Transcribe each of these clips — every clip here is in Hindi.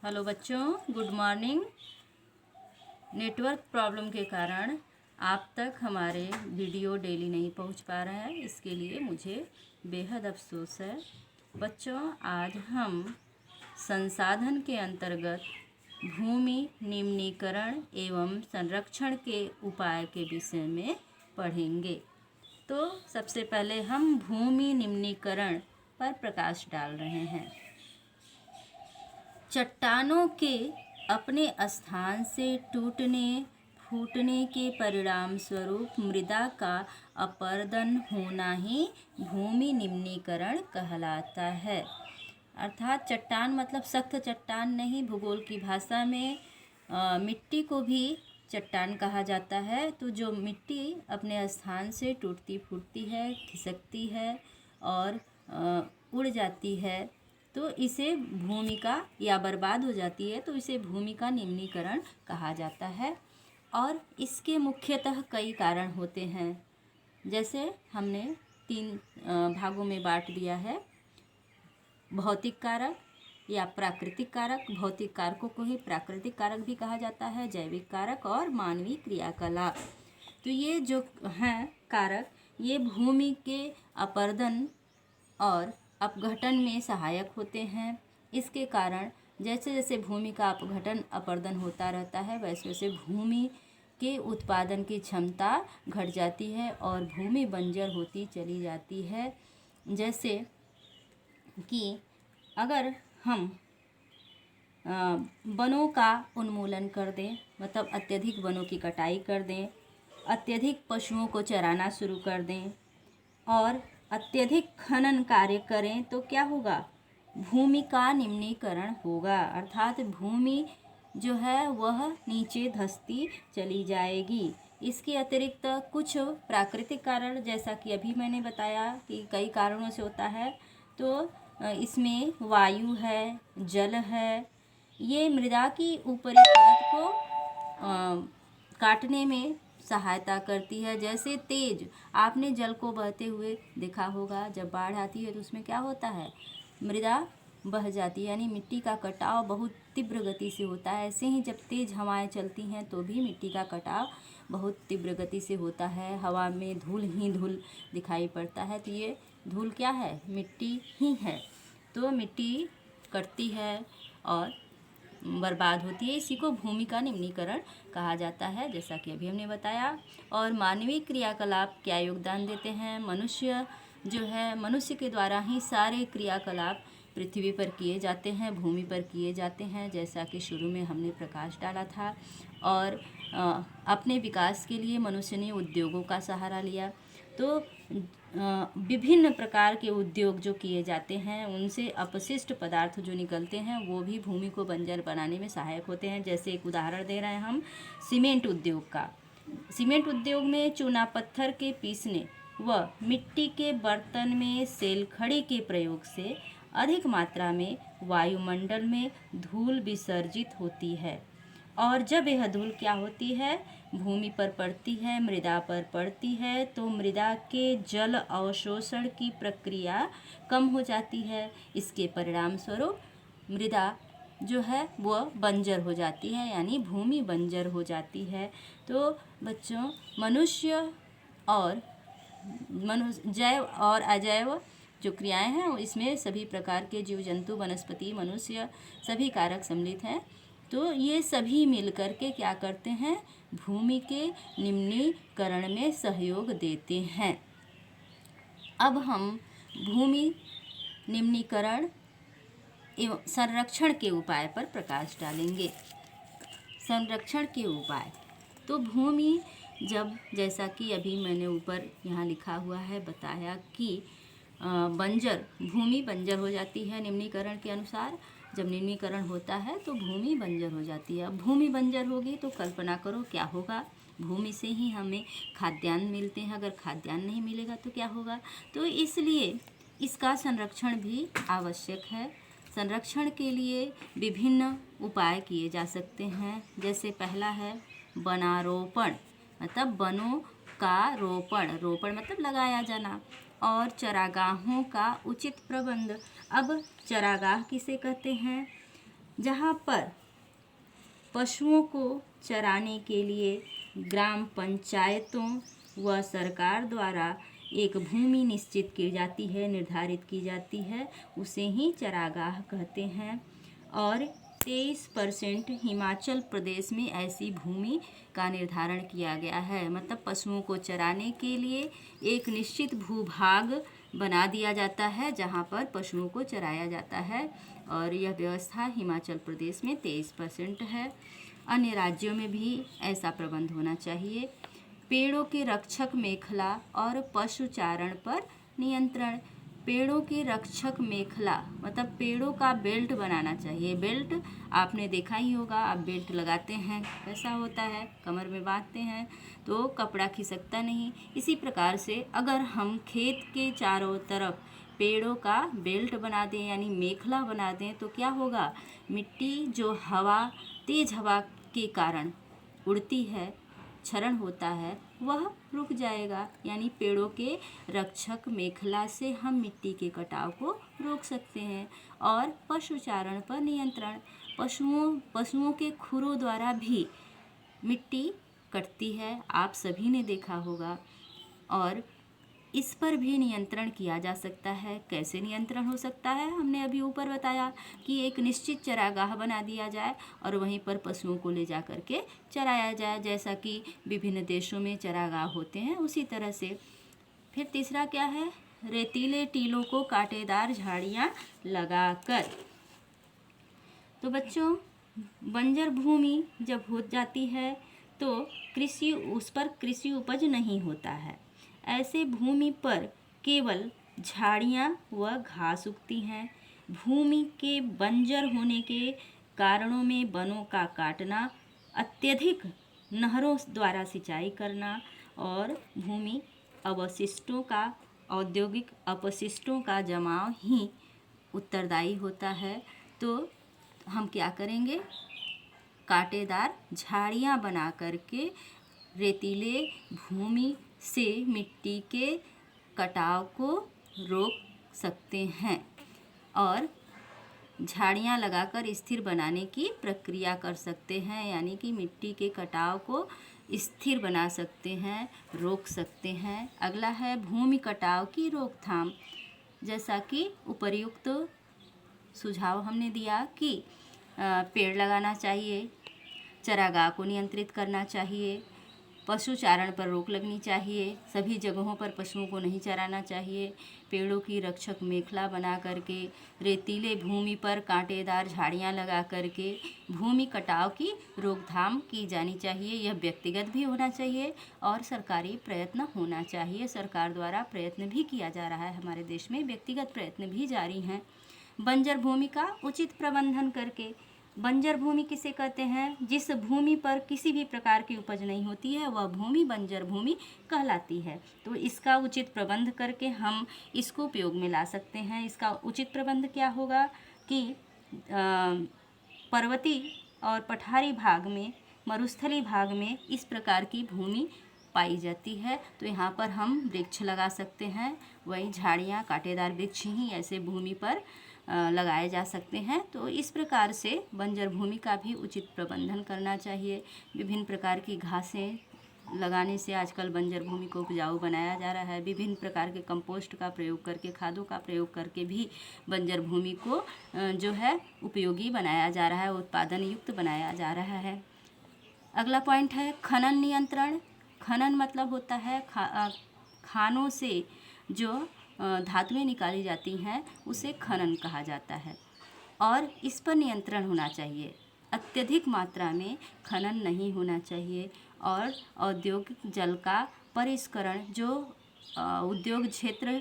हेलो बच्चों, गुड मॉर्निंग। नेटवर्क प्रॉब्लम के कारण आप तक हमारे वीडियो डेली नहीं पहुंच पा रहे हैं, इसके लिए मुझे बेहद अफसोस है। बच्चों, आज हम संसाधन के अंतर्गत भूमि निम्नीकरण एवं संरक्षण के उपाय के विषय में पढ़ेंगे। तो सबसे पहले हम भूमि निम्नीकरण पर प्रकाश डाल रहे हैं। चट्टानों के अपने स्थान से टूटने फूटने के परिणाम स्वरूप मृदा का अपरदन होना ही भूमि निम्नीकरण कहलाता है। अर्थात चट्टान मतलब सख्त चट्टान नहीं, भूगोल की भाषा में मिट्टी को भी चट्टान कहा जाता है। तो जो मिट्टी अपने स्थान से टूटती फूटती है, खिसकती है और उड़ जाती है, तो इसे भूमिका या बर्बाद हो जाती है, तो इसे भूमिका निम्नीकरण कहा जाता है। और इसके मुख्यतः कई कारण होते हैं, जैसे हमने 3 भागों में बांट दिया है। भौतिक कारक या प्राकृतिक कारक, भौतिक कारकों को ही प्राकृतिक कारक भी कहा जाता है, जैविक कारक और मानवीय क्रियाकलाप। तो ये जो हैं कारक, ये भूमि के अपरदन और अपघटन में सहायक होते हैं। इसके कारण जैसे जैसे भूमि का अपघटन अपरदन होता रहता है, वैसे वैसे भूमि के उत्पादन की क्षमता घट जाती है और भूमि बंजर होती चली जाती है। जैसे कि अगर हम वनों का उन्मूलन कर दें, मतलब अत्यधिक वनों की कटाई कर दें, अत्यधिक पशुओं को चराना शुरू कर दें और अत्यधिक खनन कार्य करें, तो क्या होगा? भूमि का निम्नीकरण होगा। अर्थात भूमि जो है वह नीचे धंसती चली जाएगी। इसके अतिरिक्त कुछ प्राकृतिक कारण, जैसा कि अभी मैंने बताया कि कई कारणों से होता है, तो इसमें वायु है, जल है, ये मृदा की ऊपरी परत को काटने में सहायता करती है। जैसे तेज, आपने जल को बहते हुए देखा होगा, जब बाढ़ आती है तो उसमें क्या होता है? मृदा बह जाती है, यानी मिट्टी का कटाव बहुत तीव्र गति से होता है। ऐसे ही जब तेज हवाएं चलती हैं तो भी मिट्टी का कटाव बहुत तीव्र गति से होता है। हवा में धूल ही धूल दिखाई पड़ता है, तो ये धूल क्या है? मिट्टी ही है। तो मिट्टी कटती है और बर्बाद होती है, इसी को भूमि का निम्नीकरण कहा जाता है, जैसा कि अभी हमने बताया। और मानवीय क्रियाकलाप क्या योगदान देते हैं? मनुष्य जो है, मनुष्य के द्वारा ही सारे क्रियाकलाप पृथ्वी पर किए जाते हैं, भूमि पर किए जाते हैं, जैसा कि शुरू में हमने प्रकाश डाला था। और अपने विकास के लिए मनुष्य ने उद्योगों का सहारा लिया। तो विभिन्न प्रकार के उद्योग जो किए जाते हैं, उनसे अपशिष्ट पदार्थ जो निकलते हैं वो भी भूमि को बंजर बनाने में सहायक होते हैं। जैसे एक उदाहरण दे रहे हैं हम सीमेंट उद्योग का। सीमेंट उद्योग में चूना पत्थर के पीसने व मिट्टी के बर्तन में सेल खड़ी के प्रयोग से अधिक मात्रा में वायुमंडल में धूल विसर्जित होती है, और जब यह धूल क्या होती है? भूमि पर पड़ती है, मृदा पर पड़ती है, तो मृदा के जल अवशोषण की प्रक्रिया कम हो जाती है। इसके परिणाम स्वरूप मृदा जो है वह बंजर हो जाती है, यानी भूमि बंजर हो जाती है। तो बच्चों, मनुष्य और जैव और अजैव जो क्रियाएं हैं, इसमें सभी प्रकार के जीव जंतु, वनस्पति, मनुष्य, सभी कारक सम्मिलित हैं। तो ये सभी मिलकर के क्या करते हैं? भूमि के निम्नीकरण में सहयोग देते हैं। अब हम भूमि निम्नीकरण एवं संरक्षण के उपाय पर प्रकाश डालेंगे। संरक्षण के उपाय, तो भूमि जब, जैसा कि अभी मैंने ऊपर यहाँ लिखा हुआ है, बताया कि भूमि बंजर हो जाती है निम्नीकरण के अनुसार। जब निम्नीकरण होता है तो भूमि बंजर हो जाती है। अब भूमि बंजर होगी तो कल्पना करो क्या होगा? भूमि से ही हमें खाद्यान्न मिलते हैं, अगर खाद्यान्न नहीं मिलेगा तो क्या होगा? तो इसलिए इसका संरक्षण भी आवश्यक है। संरक्षण के लिए विभिन्न उपाय किए जा सकते हैं। जैसे पहला है वनारोपण, मतलब वनों का रोपण, रोपण मतलब लगाया जाना, और चरागाहों का उचित प्रबंध। अब चरागाह किसे कहते हैं? जहाँ पर पशुओं को चराने के लिए ग्राम पंचायतों व सरकार द्वारा एक भूमि निश्चित की जाती है, निर्धारित की जाती है, उसे ही चरागाह कहते हैं। और 23% हिमाचल प्रदेश में ऐसी भूमि का निर्धारण किया गया है। मतलब पशुओं को चराने के लिए एक निश्चित भूभाग बना दिया जाता है जहाँ पर पशुओं को चराया जाता है, और यह व्यवस्था हिमाचल प्रदेश में 23% है। अन्य राज्यों में भी ऐसा प्रबंध होना चाहिए। पेड़ों के रक्षक मेखला और पशुचारण पर नियंत्रण। पेड़ों के रक्षक मेखला मतलब पेड़ों का बेल्ट बनाना चाहिए। बेल्ट आपने देखा ही होगा, आप बेल्ट लगाते हैं कैसा होता है, कमर में बांधते हैं तो कपड़ा खिसकता नहीं। इसी प्रकार से अगर हम खेत के चारों तरफ पेड़ों का बेल्ट बना दें यानी मेखला बना दें तो क्या होगा, मिट्टी जो तेज हवा के कारण उड़ती है, क्षरण होता है, वह रुक जाएगा। यानी पेड़ों के रक्षक मेखला से हम मिट्टी के कटाव को रोक सकते हैं। और पशुचारण पर नियंत्रण। पशुओं के खुरों द्वारा भी मिट्टी कटती है, आप सभी ने देखा होगा, और इस पर भी नियंत्रण किया जा सकता है। कैसे नियंत्रण हो सकता है, हमने अभी ऊपर बताया कि एक निश्चित चरागाह बना दिया जाए और वहीं पर पशुओं को ले जा कर के चराया जाए, जैसा कि विभिन्न देशों में चरागाह होते हैं उसी तरह से। फिर तीसरा क्या है, रेतीले टीलों को कांटेदार झाड़ियाँ लगाकर। तो बच्चों, बंजर भूमि जब हो जाती है तो उस पर कृषि उपज नहीं होता है। ऐसे भूमि पर केवल झाड़ियाँ व घास उगती हैं। भूमि के बंजर होने के कारणों में वनों का काटना, अत्यधिक नहरों द्वारा सिंचाई करना और भूमि अवशिष्टों का औद्योगिक अपशिष्टों का जमाव ही उत्तरदायी होता है। तो हम क्या करेंगे, कांटेदार झाड़ियाँ बना करके रेतीले भूमि से मिट्टी के कटाव को रोक सकते हैं और झाड़ियाँ लगाकर स्थिर बनाने की प्रक्रिया कर सकते हैं। यानी कि मिट्टी के कटाव को स्थिर बना सकते हैं, रोक सकते हैं। अगला है भूमि कटाव की रोकथाम। जैसा कि उपर्युक्त सुझाव हमने दिया कि पेड़ लगाना चाहिए, चरागाह को नियंत्रित करना चाहिए, पशुचारण पर रोक लगनी चाहिए, सभी जगहों पर पशुओं को नहीं चराना चाहिए, पेड़ों की रक्षक मेखला बना करके, रेतीले भूमि पर कांटेदार झाड़ियाँ लगा करके भूमि कटाव की रोकथाम की जानी चाहिए। यह व्यक्तिगत भी होना चाहिए और सरकारी प्रयत्न होना चाहिए। सरकार द्वारा प्रयत्न भी किया जा रहा है, हमारे देश में व्यक्तिगत प्रयत्न भी जारी हैं। बंजर भूमि का उचित प्रबंधन करके। बंजर भूमि किसे कहते हैं, जिस भूमि पर किसी भी प्रकार की उपज नहीं होती है वह भूमि बंजर भूमि कहलाती है। तो इसका उचित प्रबंध करके हम इसको उपयोग में ला सकते हैं। इसका उचित प्रबंध क्या होगा कि पर्वतीय और पठारी भाग में, मरुस्थली भाग में इस प्रकार की भूमि पाई जाती है तो यहाँ पर हम वृक्ष लगा सकते हैं। वहीं झाड़ियाँ, कांटेदार वृक्ष ही ऐसे भूमि पर लगाए जा सकते हैं। तो इस प्रकार से बंजर भूमि का भी उचित प्रबंधन करना चाहिए। विभिन्न प्रकार की घासें लगाने से आजकल बंजर भूमि को उपजाऊ बनाया जा रहा है। विभिन्न प्रकार के कंपोस्ट का प्रयोग करके, खादों का प्रयोग करके भी बंजर भूमि को जो है उपयोगी बनाया जा रहा है, उत्पादन युक्त बनाया जा रहा है। अगला पॉइंट है खनन नियंत्रण। खनन मतलब होता है खानों से जो धातुएं निकाली जाती हैं उसे खनन कहा जाता है और इस पर नियंत्रण होना चाहिए। अत्यधिक मात्रा में खनन नहीं होना चाहिए और औद्योगिक जल का परिष्करण, जो उद्योग क्षेत्र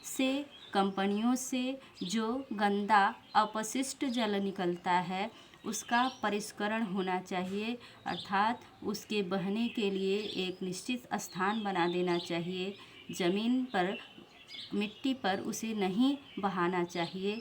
से, कंपनियों से जो गंदा अपशिष्ट जल निकलता है उसका परिष्करण होना चाहिए, अर्थात उसके बहने के लिए एक निश्चित स्थान बना देना चाहिए। ज़मीन पर, मिट्टी पर उसे नहीं बहाना चाहिए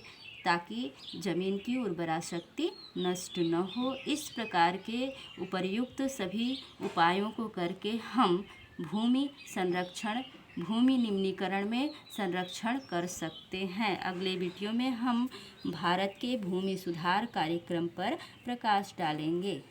ताकि ज़मीन की उर्वरा शक्ति नष्ट न हो। इस प्रकार के उपर्युक्त सभी उपायों को करके हम भूमि संरक्षण भूमि निम्नीकरण में संरक्षण कर सकते हैं। अगले वीडियो में हम भारत के भूमि सुधार कार्यक्रम पर प्रकाश डालेंगे।